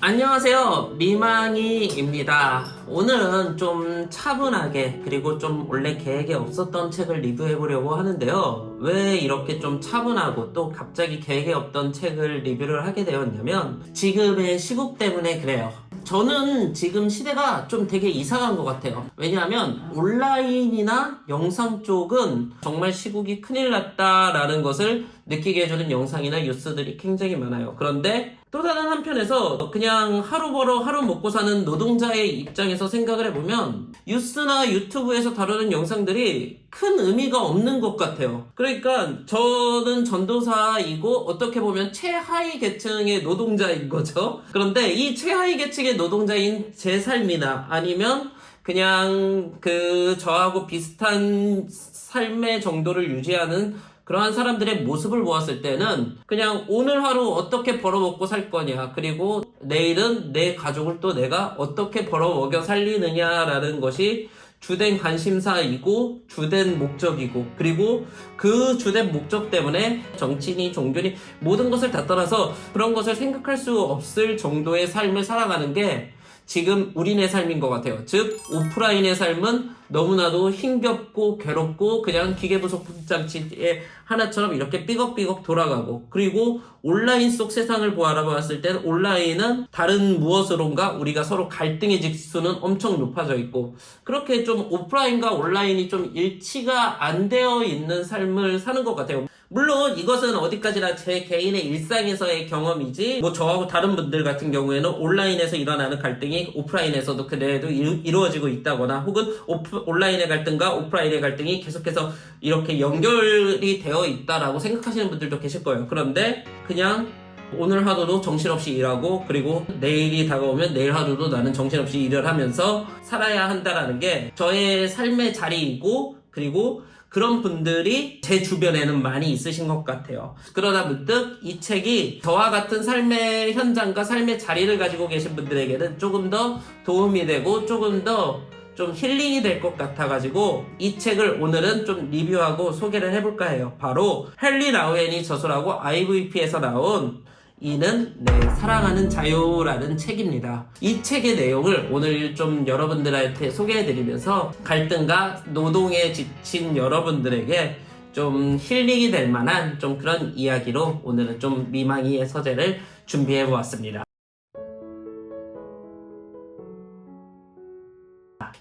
안녕하세요. 미망이입니다. 오늘은 좀 차분하게 그리고 좀 원래 계획에 없었던 책을 리뷰해보려고 하는데요. 왜 이렇게 좀 차분하고 또 갑자기 계획에 없던 책을 리뷰를 하게 되었냐면 지금의 시국 때문에 그래요. 저는 지금 시대가 좀 되게 이상한 것 같아요. 왜냐하면 온라인이나 영상 쪽은 정말 시국이 큰일 났다라는 것을 느끼게 해주는 영상이나 뉴스들이 굉장히 많아요. 그런데 또 다른 한편에서 그냥 하루 벌어 하루 먹고 사는 노동자의 입장에서 생각을 해보면 뉴스나 유튜브에서 다루는 영상들이 큰 의미가 없는 것 같아요. 그러니까 저는 전도사이고 어떻게 보면 최하위 계층의 노동자인 거죠. 그런데 이 최하위 계층의 노동자인 제 삶이나 아니면 그냥 저하고 비슷한 삶의 정도를 유지하는 그러한 사람들의 모습을 보았을 때는 그냥 오늘 하루 어떻게 벌어먹고 살 거냐, 그리고 내일은 내 가족을 또 내가 어떻게 벌어먹여 살리느냐라는 것이 주된 관심사이고 주된 목적이고, 그리고 그 주된 목적 때문에 정치니 종교니 모든 것을 다 떠나서 그런 것을 생각할 수 없을 정도의 삶을 살아가는 게 지금 우리네 삶인 것 같아요. 즉 오프라인의 삶은 너무나도 힘겹고 괴롭고 그냥 기계부속품 장치의 하나처럼 이렇게 삐걱삐걱 돌아가고, 그리고 온라인 속 세상을 보아봤을 때는 온라인은 다른 무엇으론가 우리가 서로 갈등의 지수는 엄청 높아져 있고, 그렇게 좀 오프라인과 온라인이 좀 일치가 안 되어 있는 삶을 사는 것 같아요. 물론 이것은 어디까지나 제 개인의 일상에서의 경험이지, 저하고 다른 분들 같은 경우에는 온라인에서 일어나는 갈등이 오프라인에서도 그래도 이루어지고 있다거나, 혹은 온라인의 갈등과 오프라인의 갈등이 계속해서 이렇게 연결이 되어 있다라고 생각하시는 분들도 계실 거예요. 그런데 그냥 오늘 하루도 정신없이 일하고, 그리고 내일이 다가오면 내일 하루도 나는 정신없이 일을 하면서 살아야 한다라는 게 저의 삶의 자리이고, 그리고 그런 분들이 제 주변에는 많이 있으신 것 같아요. 그러다 문득 이 책이 저와 같은 삶의 현장과 삶의 자리를 가지고 계신 분들에게는 조금 더 도움이 되고 조금 더 좀 힐링이 될 것 같아가지고 이 책을 오늘은 좀 리뷰하고 소개를 해볼까 해요. 바로 헨리 라우엔이 저술하고 IVP에서 나온 이는 내 사랑하는 자유라는 책입니다. 이 책의 내용을 오늘 좀 여러분들한테 소개해드리면서 갈등과 노동에 지친 여러분들에게 좀 힐링이 될 만한 좀 그런 이야기로 오늘은 좀 미망이의 서재를 준비해보았습니다.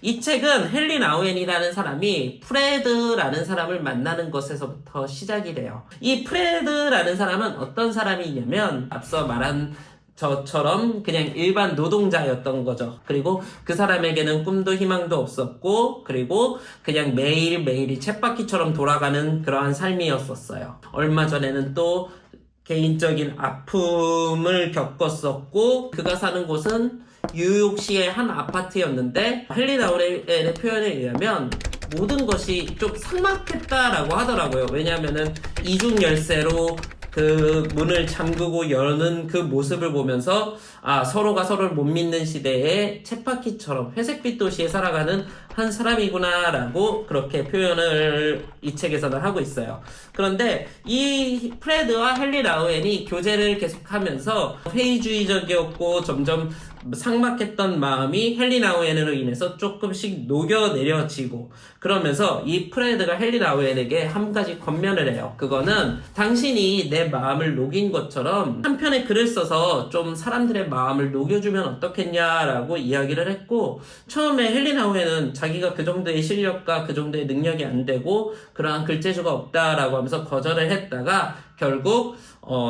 이 책은 헨리 라우엔이라는 사람이 프레드라는 사람을 만나는 것에서부터 시작이 돼요. 이 프레드라는 사람은 어떤 사람이냐면 앞서 말한 저처럼 그냥 일반 노동자였던 거죠. 그리고 그 사람에게는 꿈도 희망도 없었고, 그리고 그냥 매일매일이 쳇바퀴처럼 돌아가는 그러한 삶이었었어요. 얼마 전에는 또 개인적인 아픔을 겪었었고, 그가 사는 곳은 뉴욕시의 한 아파트였는데 헨리 라우엔의 표현에 의하면 모든 것이 좀 삭막했다라고 하더라고요. 왜냐하면은 이중 열쇠로 그 문을 잠그고 여는 그 모습을 보면서 서로가 서로를 못 믿는 시대에 쳇바퀴처럼 회색빛 도시에 살아가는 한 사람이구나 라고 그렇게 표현을 이 책에서는 하고 있어요. 그런데 이 프레드와 헨리 라우엔이 교제를 계속하면서 회의주의적이었고 점점 삭막했던 마음이 헨리 라우엔으로 인해서 조금씩 녹여내려지고, 그러면서 이 프레드가 헨리 라우엔에게 한 가지 권면을 해요. 그거는 당신이 내 마음을 녹인 것처럼 한 편의 글을 써서 좀 사람들의 마음을 녹여주면 어떻겠냐라고 이야기를 했고, 처음에 헨리 라우엔은 자기가 그 정도의 실력과 그 정도의 능력이 안 되고 그러한 글재주가 없다라고 하면서 거절을 했다가 결국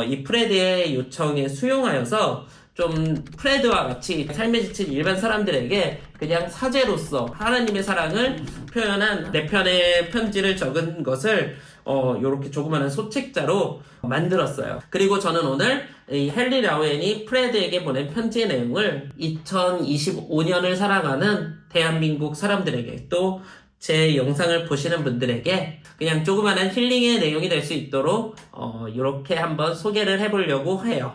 이 프레드의 요청에 수용하여서 좀 프레드와 같이 삶에 지친 일반 사람들에게 그냥 사제로서 하나님의 사랑을 표현한 4편의 편지를 적은 것을 요렇게 조그마한 소책자로 만들었어요. 그리고 저는 오늘 이 헨리 라우엔이 프레드에게 보낸 편지의 내용을 2025년을 살아가는 대한민국 사람들에게, 또 제 영상을 보시는 분들에게 그냥 조그마한 힐링의 내용이 될 수 있도록 요렇게 한번 소개를 해보려고 해요.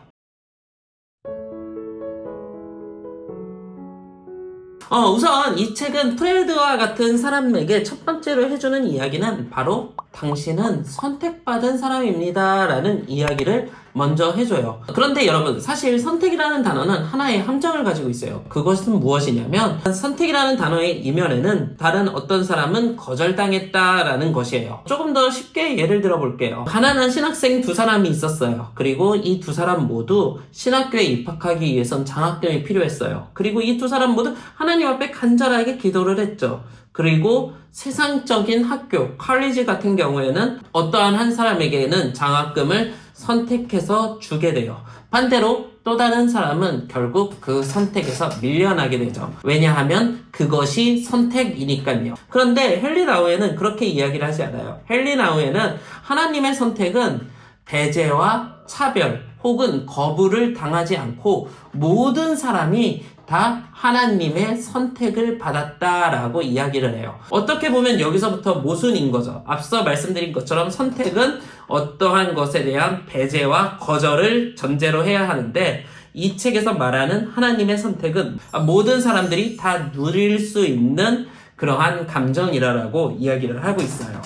우선 이 책은 프레드와 같은 사람에게 첫 번째로 해주는 이야기는 바로 당신은 선택받은 사람입니다 라는 이야기를 먼저 해줘요. 그런데 여러분, 사실 선택이라는 단어는 하나의 함정을 가지고 있어요. 그것은 무엇이냐면 선택이라는 단어의 이면에는 다른 어떤 사람은 거절당했다라는 것이에요. 조금 더 쉽게 예를 들어 볼게요. 가난한 신학생 두 사람이 있었어요. 그리고 이 두 사람 모두 신학교에 입학하기 위해선 장학금이 필요했어요. 그리고 이 두 사람 모두 하나님 앞에 간절하게 기도를 했죠. 그리고 세상적인 학교, 컬리지 같은 경우에는 어떠한 한 사람에게는 장학금을 선택해서 주게 돼요. 반대로 또 다른 사람은 결국 그 선택에서 밀려나게 되죠. 왜냐하면 그것이 선택이니까요. 그런데 헨리 나우에는 그렇게 이야기를 하지 않아요. 헨리 나우에는 하나님의 선택은 배제와 차별 혹은 거부를 당하지 않고 모든 사람이 다 하나님의 선택을 받았다라고 이야기를 해요. 어떻게 보면 여기서부터 모순인 거죠. 앞서 말씀드린 것처럼 선택은 어떠한 것에 대한 배제와 거절을 전제로 해야 하는데, 이 책에서 말하는 하나님의 선택은 모든 사람들이 다 누릴 수 있는 그러한 감정이라고 이야기를 하고 있어요.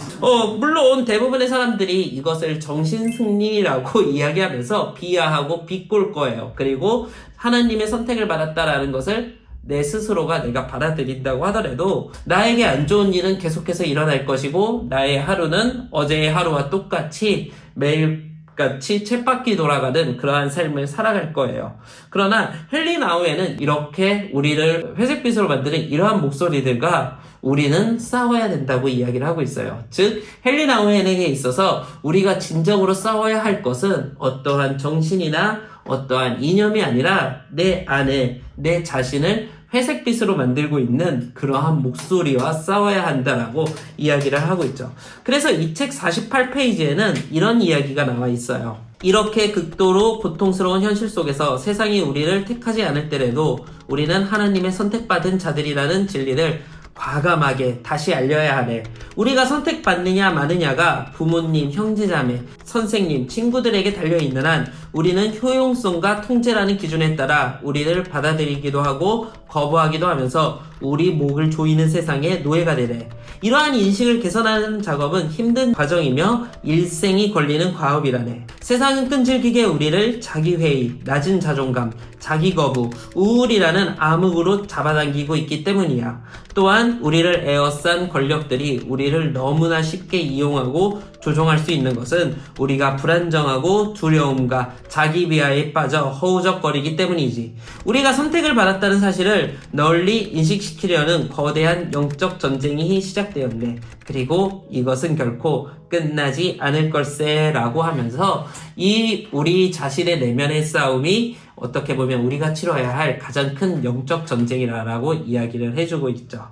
물론 대부분의 사람들이 이것을 정신승리라고 이야기하면서 비하하고 비꼴 거예요. 그리고 하나님의 선택을 받았다라는 것을 내 스스로가 내가 받아들인다고 하더라도 나에게 안 좋은 일은 계속해서 일어날 것이고, 나의 하루는 어제의 하루와 똑같이 매일같이 쳇바퀴 돌아가는 그러한 삶을 살아갈 거예요. 그러나 헨리 나우에는 이렇게 우리를 회색빛으로 만드는 이러한 목소리들과 우리는 싸워야 된다고 이야기를 하고 있어요. 즉, 헨리 나우엔에게 있어서 우리가 진정으로 싸워야 할 것은 어떠한 정신이나 어떠한 이념이 아니라 내 안에 내 자신을 회색빛으로 만들고 있는 그러한 목소리와 싸워야 한다라고 이야기를 하고 있죠. 그래서 이 책 48페이지에는 이런 이야기가 나와 있어요. 이렇게 극도로 고통스러운 현실 속에서 세상이 우리를 택하지 않을 때라도 우리는 하나님의 선택받은 자들이라는 진리를 과감하게 다시 알려야 하네. 우리가 선택받느냐 마느냐가 부모님, 형제자매, 선생님, 친구들에게 달려있는 한 우리는 효용성과 통제라는 기준에 따라 우리를 받아들이기도 하고 거부하기도 하면서 우리 목을 조이는 세상의 노예가 되네. 이러한 인식을 개선하는 작업은 힘든 과정이며 일생이 걸리는 과업이라네. 세상은 끈질기게 우리를 자기회의, 낮은 자존감, 자기거부, 우울이라는 암흑으로 잡아당기고 있기 때문이야. 또한 우리를 에워싼 권력들이 우리를 너무나 쉽게 이용하고 조종할 수 있는 것은 우리가 불안정하고 두려움과 자기 비하에 빠져 허우적거리기 때문이지. 우리가 선택을 받았다는 사실을 널리 인식시키려는 거대한 영적 전쟁이 시작되었네. 그리고 이것은 결코 끝나지 않을 걸세 라고 하면서 이 우리 자신의 내면의 싸움이 어떻게 보면 우리가 치러야 할 가장 큰 영적 전쟁이라고 이야기를 해주고 있죠.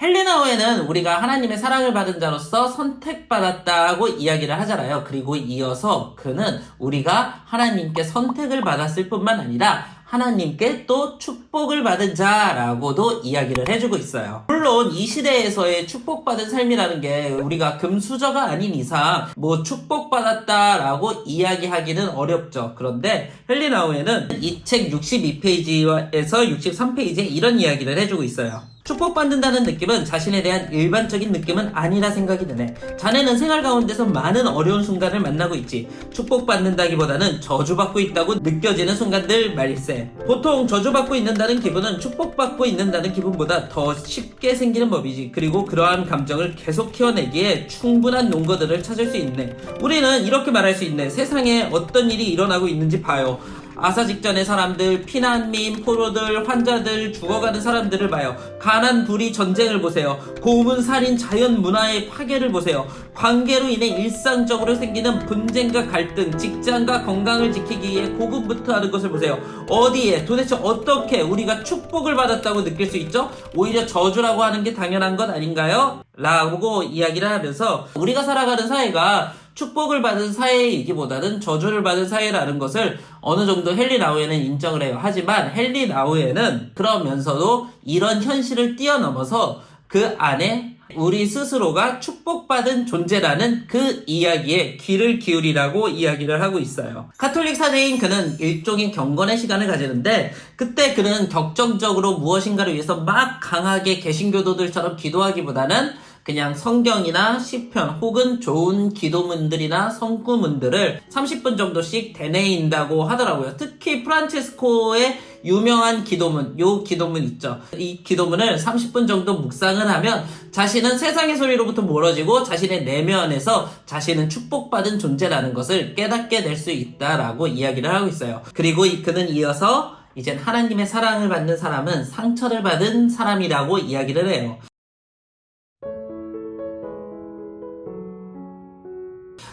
헨리 나우에는 우리가 하나님의 사랑을 받은 자로서 선택받았다고 이야기를 하잖아요. 그리고 이어서 그는 우리가 하나님께 선택을 받았을 뿐만 아니라 하나님께 또 축복을 받은 자라고도 이야기를 해주고 있어요. 물론 이 시대에서의 축복받은 삶이라는 게 우리가 금수저가 아닌 이상 뭐 축복받았다라고 이야기하기는 어렵죠. 그런데 헨리 나우에는 이 책 62페이지에서 63페이지에 이런 이야기를 해주고 있어요. 축복받는다는 느낌은 자신에 대한 일반적인 느낌은 아니라 생각이 드네. 자네는 생활 가운데서 많은 어려운 순간을 만나고 있지. 축복받는다기보다는 저주받고 있다고 느껴지는 순간들 말일세. 보통 저주받고 있는다는 기분은 축복받고 있는다는 기분보다 더 쉽게 생기는 법이지. 그리고 그러한 감정을 계속 키워내기에 충분한 논거들을 찾을 수 있네. 우리는 이렇게 말할 수 있네. 세상에 어떤 일이 일어나고 있는지 봐요. 아사 직전의 사람들, 피난민, 포로들, 환자들, 죽어가는 사람들을 봐요. 가난, 불의, 전쟁을 보세요. 고문, 살인, 자연 문화의 파괴를 보세요. 관계로 인해 일상적으로 생기는 분쟁과 갈등, 직장과 건강을 지키기 위해 고군분투하는 것을 보세요. 어디에, 도대체 어떻게 우리가 축복을 받았다고 느낄 수 있죠? 오히려 저주라고 하는 게 당연한 것 아닌가요? 라고 이야기를 하면서 우리가 살아가는 사회가 축복을 받은 사회이기보다는 저주를 받은 사회라는 것을 어느 정도 헨리 나우에는 인정을 해요. 하지만 헨리 나우에는 그러면서도 이런 현실을 뛰어넘어서 그 안에 우리 스스로가 축복받은 존재라는 그 이야기에 귀를 기울이라고 이야기를 하고 있어요. 가톨릭 사제인 그는 일종의 경건의 시간을 가지는데 그때 그는 격정적으로 무엇인가를 위해서 막 강하게 개신교도들처럼 기도하기보다는 그냥 성경이나 시편 혹은 좋은 기도문들이나 성구문들을 30분 정도씩 되뇌인다고 하더라고요. 특히 프란체스코의 유명한 기도문, 요 기도문 있죠. 이 기도문을 30분 정도 묵상을 하면 자신은 세상의 소리로부터 멀어지고 자신의 내면에서 자신은 축복받은 존재라는 것을 깨닫게 될 수 있다라고 이야기를 하고 있어요. 그리고 그는 이어서 이젠 하나님의 사랑을 받는 사람은 상처를 받은 사람이라고 이야기를 해요.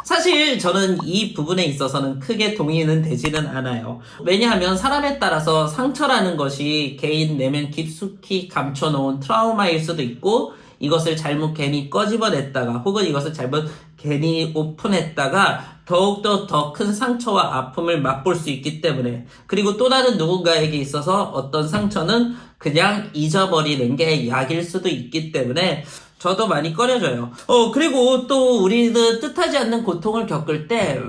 사실 저는 이 부분에 있어서는 크게 동의는 되지는 않아요. 왜냐하면 사람에 따라서 상처라는 것이 개인 내면 깊숙이 감춰놓은 트라우마일 수도 있고, 이것을 잘못 괜히 꺼집어냈다가 혹은 이것을 잘못 괜히 오픈했다가 더욱더 더 큰 상처와 아픔을 맛볼 수 있기 때문에, 그리고 또 다른 누군가에게 있어서 어떤 상처는 그냥 잊어버리는 게 약일 수도 있기 때문에 저도 많이 꺼려져요. 그리고 또 우리는 뜻하지 않는 고통을 겪을 때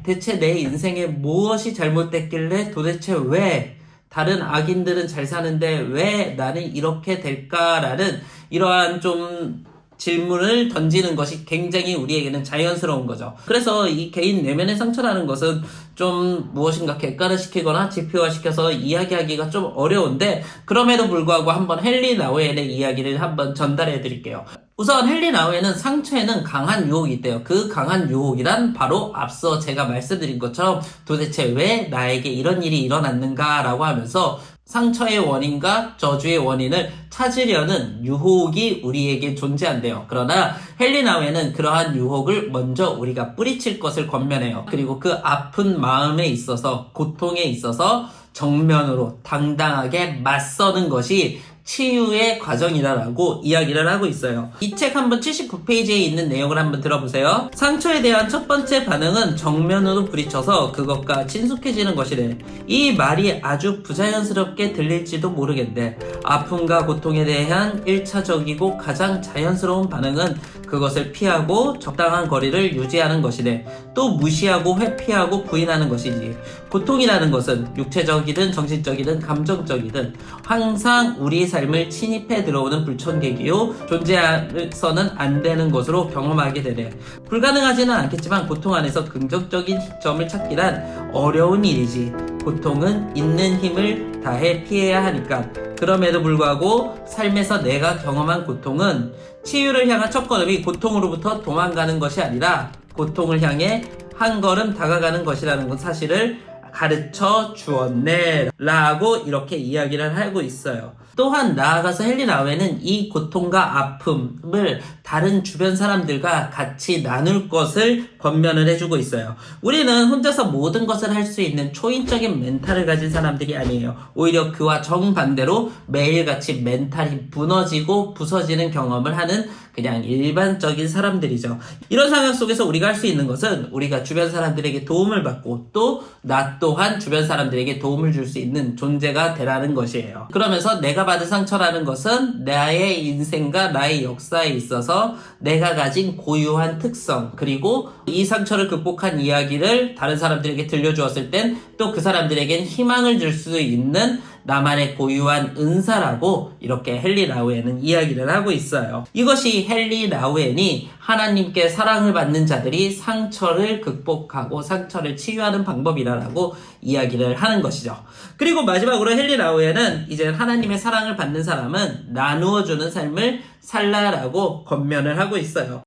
대체 내 인생에 무엇이 잘못됐길래 도대체 왜 다른 악인들은 잘 사는데 왜 나는 이렇게 될까라는 이러한 좀 질문을 던지는 것이 굉장히 우리에게는 자연스러운 거죠. 그래서 이 개인 내면의 상처라는 것은 좀 무엇인가 객관화시키거나 지표화시켜서 이야기하기가 좀 어려운데, 그럼에도 불구하고 한번 헨리 나우엔의 이야기를 한번 전달해 드릴게요. 우선 헨리 나우엔은 상처에는 강한 유혹이 있대요. 그 강한 유혹이란 바로 앞서 제가 말씀드린 것처럼 도대체 왜 나에게 이런 일이 일어났는가 라고 하면서 상처의 원인과 저주의 원인을 찾으려는 유혹이 우리에게 존재한대요. 그러나 헨리 나우엔은 그러한 유혹을 먼저 우리가 뿌리칠 것을 권면해요. 그리고 그 아픈 마음에 있어서, 고통에 있어서 정면으로 당당하게 맞서는 것이 치유의 과정이라고 이야기를 하고 있어요. 이 책 한번 79페이지에 있는 내용을 한번 들어보세요. 상처에 대한 첫 번째 반응은 정면으로 부딪혀서 그것과 친숙해지는 것이래. 이 말이 아주 부자연스럽게 들릴지도 모르겠네. 아픔과 고통에 대한 1차적이고 가장 자연스러운 반응은 그것을 피하고 적당한 거리를 유지하는 것이래. 또 무시하고 회피하고 부인하는 것이지. 고통이라는 것은 육체적이든 정신적이든 감정적이든 항상 우리 삶을 침입해 들어오는 불청객이요, 존재해서는 안 되는 것으로 경험하게 되네. 불가능하지는 않겠지만 고통 안에서 긍정적인 점을 찾기란 어려운 일이지. 고통은 있는 힘을 다해 피해야 하니까. 그럼에도 불구하고 삶에서 내가 경험한 고통은 치유를 향한 첫걸음이 고통으로부터 도망가는 것이 아니라 고통을 향해 한 걸음 다가가는 것이라는 사실을 가르쳐 주었네 라고 이렇게 이야기를 하고 있어요. 또한 나아가서 헨리 나우엔은 이 고통과 아픔을 다른 주변 사람들과 같이 나눌 것을 권면을 해주고 있어요. 우리는 혼자서 모든 것을 할 수 있는 초인적인 멘탈을 가진 사람들이 아니에요. 오히려 그와 정반대로 매일같이 멘탈이 무너지고 부서지는 경험을 하는 그냥 일반적인 사람들이죠. 이런 상황 속에서 우리가 할 수 있는 것은 우리가 주변 사람들에게 도움을 받고 또 나 또한 주변 사람들에게 도움을 줄 수 있는 존재가 되라는 것이에요. 그러면서 내가 받은 상처라는 것은 나의 인생과 나의 역사에 있어서 내가 가진 고유한 특성, 그리고 이 상처를 극복한 이야기를 다른 사람들에게 들려주었을 땐 또 그 사람들에겐 희망을 줄 수 있는 나만의 고유한 은사라고 이렇게 헨리 나우엔은 이야기를 하고 있어요. 이것이 헨리 나우엔이 하나님께 사랑을 받는 자들이 상처를 극복하고 상처를 치유하는 방법이라고 이야기를 하는 것이죠. 그리고 마지막으로 헨리 나우엔은 이제 하나님의 사랑을 받는 사람은 나누어주는 삶을 살라라고 권면을 하고 있어요.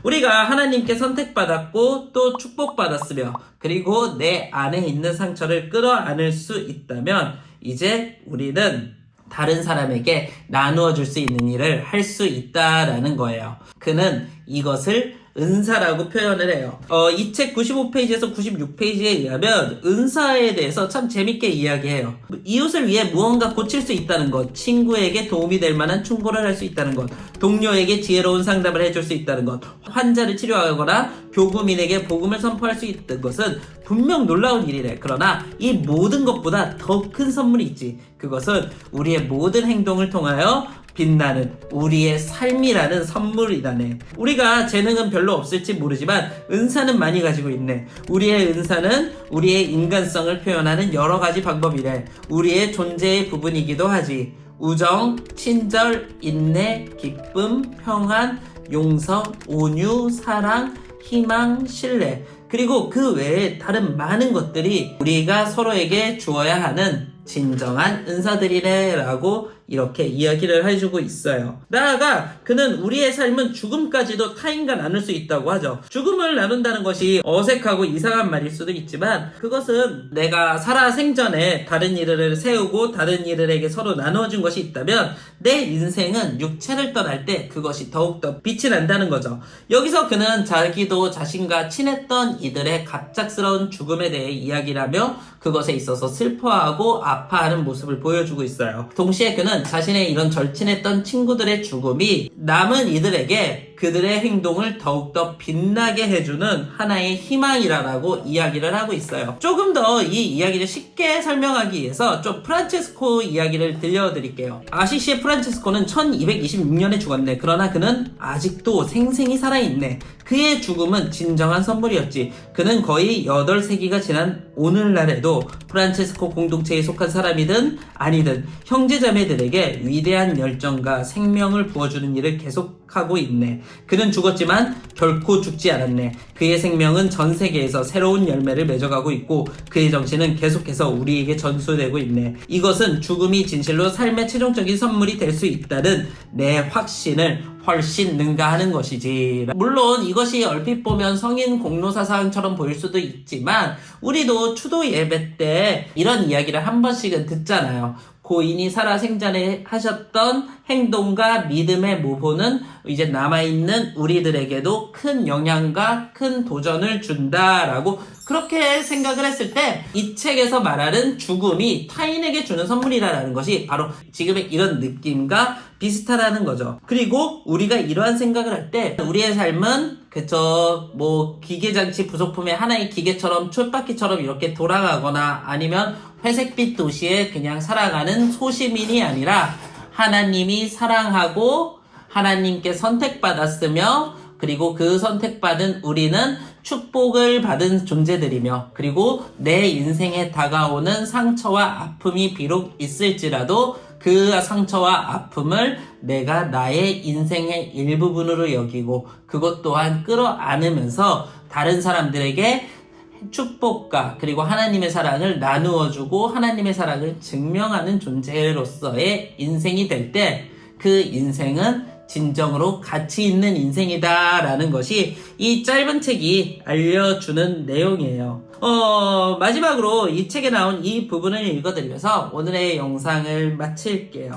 우리가 하나님께 선택받았고 또 축복받았으며 그리고 내 안에 있는 상처를 끌어안을 수 있다면 이제 우리는 다른 사람에게 나누어 줄 수 있는 일을 할 수 있다라는 거예요. 그는 이것을 은사라고 표현을 해요. 이 책 95페이지에서 96페이지에 의하면 은사에 대해서 참 재밌게 이야기해요. 이웃을 위해 무언가 고칠 수 있다는 것, 친구에게 도움이 될 만한 충고를 할 수 있다는 것, 동료에게 지혜로운 상담을 해줄 수 있다는 것, 환자를 치료하거나 교구민에게 복음을 선포할 수 있는 것은 분명 놀라운 일이래. 그러나 이 모든 것보다 더 큰 선물이 있지. 그것은 우리의 모든 행동을 통하여 빛나는 우리의 삶이라는 선물이라네. 우리가 재능은 별로 없을지 모르지만 은사는 많이 가지고 있네. 우리의 은사는 우리의 인간성을 표현하는 여러 가지 방법이래. 우리의 존재의 부분이기도 하지. 우정, 친절, 인내, 기쁨, 평안, 용서, 온유, 사랑, 희망, 신뢰, 그리고 그 외에 다른 많은 것들이 우리가 서로에게 주어야 하는 진정한 은사들이래 라고 이렇게 이야기를 해주고 있어요. 나아가 그는 우리의 삶은 죽음까지도 타인과 나눌 수 있다고 하죠. 죽음을 나눈다는 것이 어색하고 이상한 말일 수도 있지만 그것은 내가 살아생전에 다른 이들을 세우고 다른 이들에게 서로 나누어준 것이 있다면 내 인생은 육체를 떠날 때 그것이 더욱더 빛이 난다는 거죠. 여기서 그는 자기도 자신과 친했던 이들의 갑작스러운 죽음에 대해 이야기를 하며 그것에 있어서 슬퍼하고 아파하는 모습을 보여주고 있어요. 동시에 그는 자신의 이런 절친했던 친구들의 죽음이 남은 이들에게 그들의 행동을 더욱더 빛나게 해주는 하나의 희망이라고 이야기를 하고 있어요. 조금 더 이 이야기를 쉽게 설명하기 위해서 좀 프란체스코 이야기를 들려드릴게요. 아시시의 프란체스코는 1226년에 죽었네. 그러나 그는 아직도 생생히 살아있네. 그의 죽음은 진정한 선물이었지. 그는 거의 8세기가 지난 오늘날에도 프란체스코 공동체에 속한 사람이든 아니든 형제자매들에게 위대한 열정과 생명을 부어주는 일을 계속하고 있네. 그는 죽었지만 결코 죽지 않았네. 그의 생명은 전 세계에서 새로운 열매를 맺어가고 있고 그의 정신은 계속해서 우리에게 전수되고 있네. 이것은 죽음이 진실로 삶의 최종적인 선물이 될 수 있다는 내 확신을 훨씬 능가하는 것이지. 물론 이것이 얼핏 보면 성인 공로사상처럼 보일 수도 있지만 우리도 추도 예배 때 이런 이야기를 한 번씩은 듣잖아요. 고인이 살아생전에 하셨던 행동과 믿음의 모본은 이제 남아있는 우리들에게도 큰 영향과 큰 도전을 준다라고 그렇게 생각을 했을 때 이 책에서 말하는 죽음이 타인에게 주는 선물이라는 것이 바로 지금의 이런 느낌과 비슷하다는 거죠. 그리고 우리가 이러한 생각을 할 때 우리의 삶은 그저 뭐 기계장치 부속품의 하나의 기계처럼 쳇바퀴처럼 이렇게 돌아가거나 아니면 회색빛 도시에 그냥 살아가는 소시민이 아니라 하나님이 사랑하고 하나님께 선택받았으며 그리고 그 선택받은 우리는 축복을 받은 존재들이며 그리고 내 인생에 다가오는 상처와 아픔이 비록 있을지라도 그 상처와 아픔을 내가 나의 인생의 일부분으로 여기고 그것 또한 끌어안으면서 다른 사람들에게 축복과 그리고 하나님의 사랑을 나누어주고 하나님의 사랑을 증명하는 존재로서의 인생이 될 때 그 인생은 진정으로 가치 있는 인생이다라는 것이 이 짧은 책이 알려주는 내용이에요. 마지막으로 이 책에 나온 이 부분을 읽어드리면서 오늘의 영상을 마칠게요.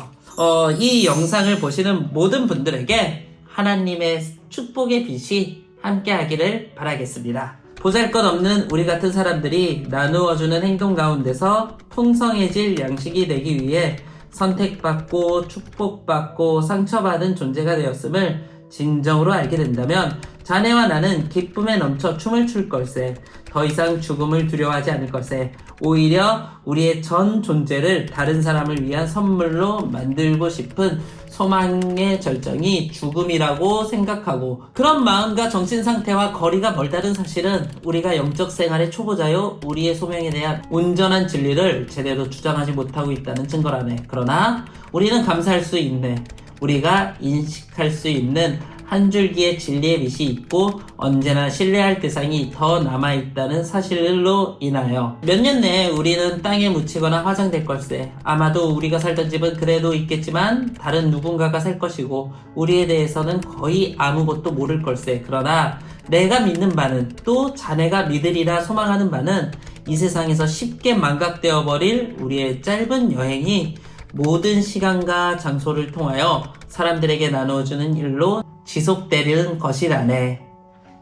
이 영상을 보시는 모든 분들에게 하나님의 축복의 빛이 함께하기를 바라겠습니다. 보잘것없는 우리 같은 사람들이 나누어주는 행동 가운데서 풍성해질 양식이 되기 위해 선택받고 축복받고 상처받은 존재가 되었음을 진정으로 알게 된다면 자네와 나는 기쁨에 넘쳐 춤을 출 걸세. 더 이상 죽음을 두려워하지 않을 걸세. 오히려 우리의 전 존재를 다른 사람을 위한 선물로 만들고 싶은 소망의 절정이 죽음이라고 생각하고 그런 마음과 정신 상태와 거리가 멀다는 사실은 우리가 영적 생활의 초보자요 우리의 소명에 대한 온전한 진리를 제대로 주장하지 못하고 있다는 증거라네. 그러나 우리는 감사할 수 있네. 우리가 인식할 수 있는 한 줄기의 진리의 빛이 있고 언제나 신뢰할 대상이 더 남아있다는 사실로 인하여 몇 년 내에 우리는 땅에 묻히거나 화장될 걸세. 아마도 우리가 살던 집은 그래도 있겠지만 다른 누군가가 살 것이고 우리에 대해서는 거의 아무것도 모를 걸세. 그러나 내가 믿는 바는 또 자네가 믿으리라 소망하는 바는 이 세상에서 쉽게 망각되어 버릴 우리의 짧은 여행이 모든 시간과 장소를 통하여 사람들에게 나누어주는 일로 지속되는 것이라네.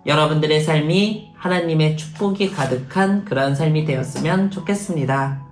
여러분들의 삶이 하나님의 축복이 가득한 그런 삶이 되었으면 좋겠습니다.